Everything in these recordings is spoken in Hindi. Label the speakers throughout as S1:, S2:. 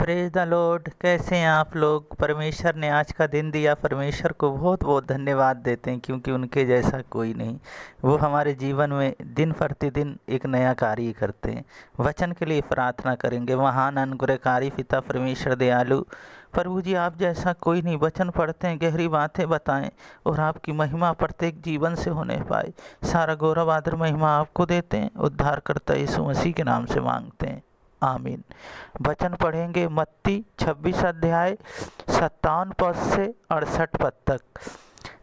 S1: Praise the Lord. कैसे हैं आप लोग? परमेश्वर ने आज का दिन दिया, परमेश्वर को बहुत बहुत धन्यवाद देते हैं, क्योंकि उनके जैसा कोई नहीं। वो हमारे जीवन में दिन प्रतिदिन एक नया कार्य करते हैं। वचन के लिए प्रार्थना करेंगे। महान अनुग्रहकारी पिता परमेश्वर दयालु प्रभु जी, आप जैसा कोई नहीं। वचन पढ़ते हैं, गहरी बातें बताएं और आपकी महिमा प्रत्येक जीवन से होने पाए। सारा गौरव आदर महिमा आपको देते हैं। उद्धारकर्ता यीशु मसीह के नाम से मांगते हैं, आमीन। वचन पढ़ेंगे मत्ती 26 अध्याय 57 पद से 68 पद तक।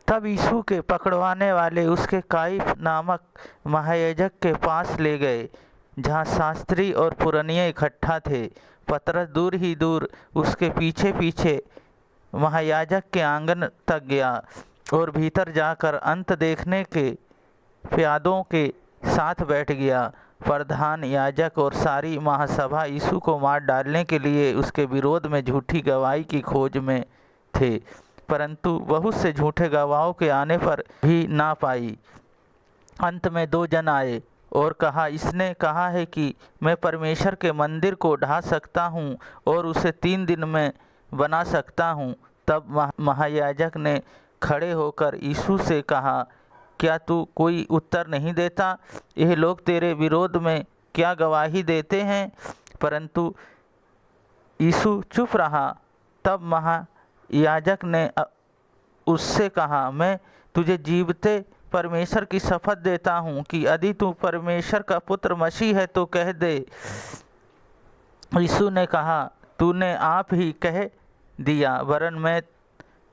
S1: तब यीशु के पकड़वाने वाले उसके काइफ नामक महायाजक के पास ले गए, जहाँ शास्त्री और पुरनिये इकट्ठा थे। पतरस दूर ही दूर उसके पीछे पीछे महायाजक के आंगन तक गया और भीतर जाकर अंत देखने के प्यादों के साथ बैठ गया। प्रधान याजक और सारी महासभा यीशु को मार डालने के लिए उसके विरोध में झूठी गवाही की खोज में थे, परंतु बहुत से झूठे गवाहों के आने पर भी ना पाई। अंत में 2 जन आए और कहा, इसने कहा है कि मैं परमेश्वर के मंदिर को ढा सकता हूँ और उसे 3 दिन में बना सकता हूँ। तब महायाजक ने खड़े होकर यीशु से कहा, क्या तू कोई उत्तर नहीं देता? यह लोग तेरे विरोध में क्या गवाही देते हैं? परंतु यीशु चुप रहा। तब महायाजक ने उससे कहा, मैं तुझे जीवते परमेश्वर की शपथ देता हूँ कि यदि तू परमेश्वर का पुत्र मसीह है तो कह दे। यीशु ने कहा, तूने आप ही कह दिया, वरन मैं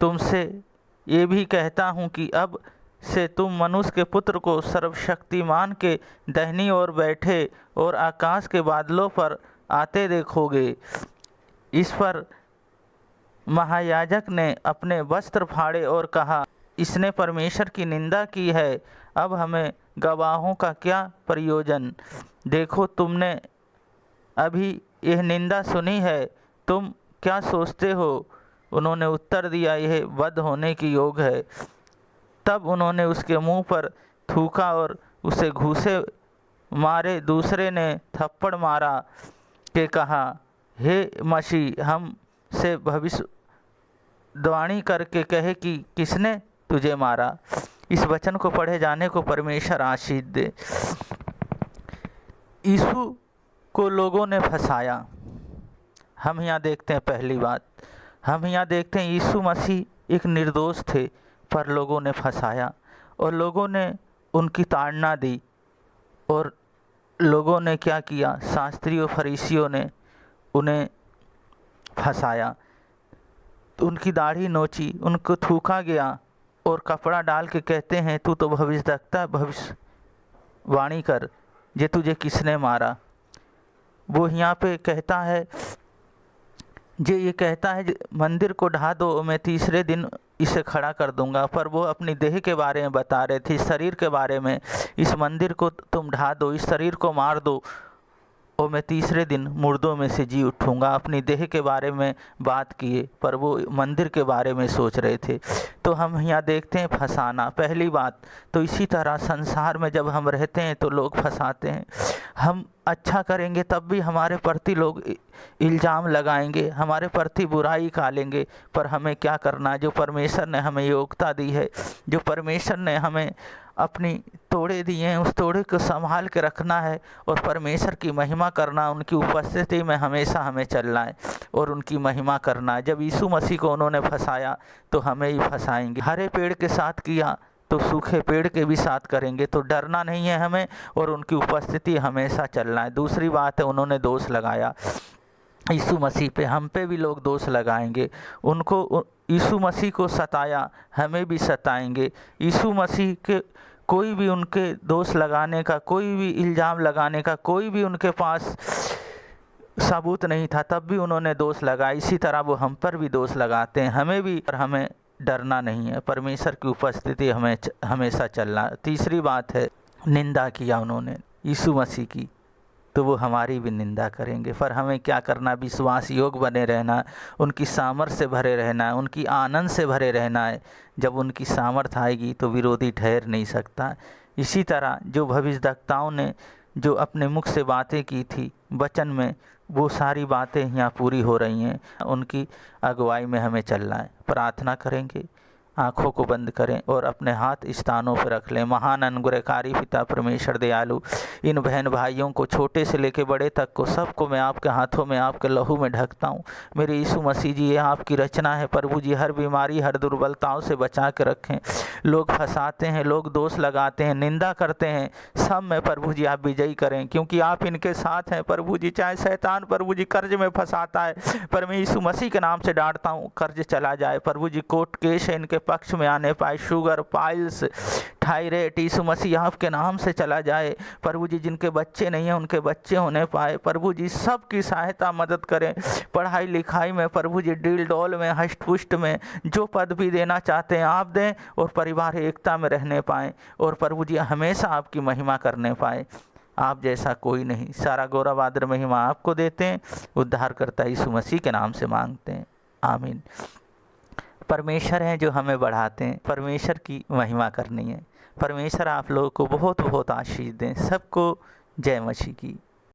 S1: तुमसे ये भी कहता हूँ कि अब से तुम मनुष्य के पुत्र को सर्वशक्तिमान के दाहिनी ओर बैठे और आकाश के बादलों पर आते देखोगे। इस पर महायाजक ने अपने वस्त्र फाड़े और कहा, इसने परमेश्वर की निंदा की है। अब हमें गवाहों का क्या प्रयोजन? देखो, तुमने अभी यह निंदा सुनी है, तुम क्या सोचते हो? उन्होंने उत्तर दिया, यह वध होने की योग्य है। तब उन्होंने उसके मुंह पर थूका और उसे घूंसे मारे। दूसरे ने थप्पड़ मारा के कहा, हे मसीह, हम से भविष्यवाणी करके कहे कि किसने तुझे मारा। इस वचन को पढ़े जाने को परमेश्वर आशीष दे। यीशु को लोगों ने फंसाया। हम यहाँ देखते हैं, पहली बात हम यहाँ देखते हैं, यीशु मसीह एक निर्दोष थे, पर लोगों ने फंसाया और लोगों ने उनकी ताड़ना दी। और लोगों ने क्या किया? शास्त्री और फरीसियों ने उन्हें फंसाया। उनकी दाढ़ी नोची, उनको थूका गया और कपड़ा डाल के कहते हैं, तू तो भविष्यद्वक्ता, भविष्यवाणी कर, जे तुझे किसने मारा। वो यहाँ पे कहता है, ये कहता है मंदिर को ढा दो, मैं 3रे दिन इसे खड़ा कर दूंगा। पर वो अपनी देह के बारे में बता रहे थे, शरीर के बारे में। इस मंदिर को तुम ढा दो, इस शरीर को मार दो और मैं 3रे दिन मुर्दों में से जी उठूंगा। अपनी देह के बारे में बात किए, पर वो मंदिर के बारे में सोच रहे थे। तो हम यहाँ देखते हैं फंसाना, पहली बात। तो इसी तरह संसार में जब हम रहते हैं तो लोग फंसाते हैं। हम अच्छा करेंगे तब भी हमारे प्रति लोग इल्ज़ाम लगाएंगे, हमारे प्रति बुराई निकालेंगे। पर हमें क्या करना? जो परमेश्वर ने हमें योग्यता दी है, जो परमेश्वर ने हमें अपनी तोड़े दिए हैं, उस तोड़े को संभाल के रखना है और परमेश्वर की महिमा करना। उनकी उपस्थिति में हमेशा हमें चलना है और उनकी महिमा करना है। जब यीशु मसीह को उन्होंने फंसाया तो हमें ही फंसाएंगे। हरे पेड़ के साथ किया तो सूखे पेड़ के भी साथ करेंगे। तो डरना नहीं है हमें और उनकी उपस्थिति हमेशा चलना है। दूसरी बात है, उन्होंने दोष लगाया यीशु मसीह पे। हम पे भी लोग दोष लगाएंगे। उनको यीशु मसीह को सताया, हमें भी सताएंगे। यीशु मसीह के कोई भी उनके दोष लगाने का, कोई भी इल्ज़ाम लगाने का, कोई भी उनके पास सबूत नहीं था, तब भी उन्होंने दोष लगाया। इसी तरह वो हम पर भी दोष लगाते हैं। हमें भी, पर हमें डरना नहीं है। परमेश्वर की उपस्थिति हमें हमेशा चलना। तीसरी बात है, निंदा किया उन्होंने यीशु मसीह की, तो वो हमारी भी निंदा करेंगे। पर हमें क्या करना? विश्वास योग बने रहना है, उनकी सामर्थ्य से भरे रहना है, उनकी आनंद से भरे रहना है। जब उनकी सामर्थ्य आएगी तो विरोधी ठहर नहीं सकता। इसी तरह जो भविष्यद्वक्ताओं ने जो अपने मुख से बातें की थी वचन में, वो सारी बातें यहाँ पूरी हो रही हैं। उनकी अगुवाई में हमें चलना है। प्रार्थना करेंगे, आँखों को बंद करें और अपने हाथ स्थानों पर रख लें। महान अनुग्रहकारी पिता परमेश्वर दयालु, इन बहन भाइयों को, छोटे से लेकर बड़े तक को, सबको मैं आपके हाथों में, आपके लहू में ढकता हूँ। मेरे यीशु मसीह जी, ये आपकी रचना है प्रभु जी। हर बीमारी, हर दुर्बलताओं से बचा के रखें। लोग फंसाते हैं, लोग दोष लगाते हैं, निंदा करते हैं, सब में प्रभु जी आप विजयी करें, क्योंकि आप इनके साथ हैं प्रभु जी। चाहे शैतान प्रभु जी कर्ज में फंसाता है, पर मैं यीशु मसीह के नाम से डांटता हूँ, कर्ज चला जाए प्रभु जी। कोर्ट केस है इनके पक्ष में आने पाए, शुगर, पाइल्स, थायराइड, यीशु मसीह आपके नाम से चला जाए प्रभु जी। जिनके बच्चे नहीं हैं उनके बच्चे होने पाए प्रभु जी। सबकी सहायता मदद करें, पढ़ाई लिखाई में प्रभु जी, डील डॉल में, हष्ट पुष्ट में, जो पद भी देना चाहते हैं आप दें, और परिवार एकता में रहने पाएँ, और प्रभु जी हमेशा आपकी महिमा करने पाए। आप जैसा कोई नहीं। सारा गौरव आदर महिमा आपको देते हैं, उद्धारकर्ता यीशु मसीह के नाम से मांगते हैं, आमीन। परमेश्वर हैं जो हमें बढ़ाते हैं, परमेश्वर की महिमा करनी है। परमेश्वर आप लोगों को बहुत बहुत आशीष दें। सबको जय मसीह की।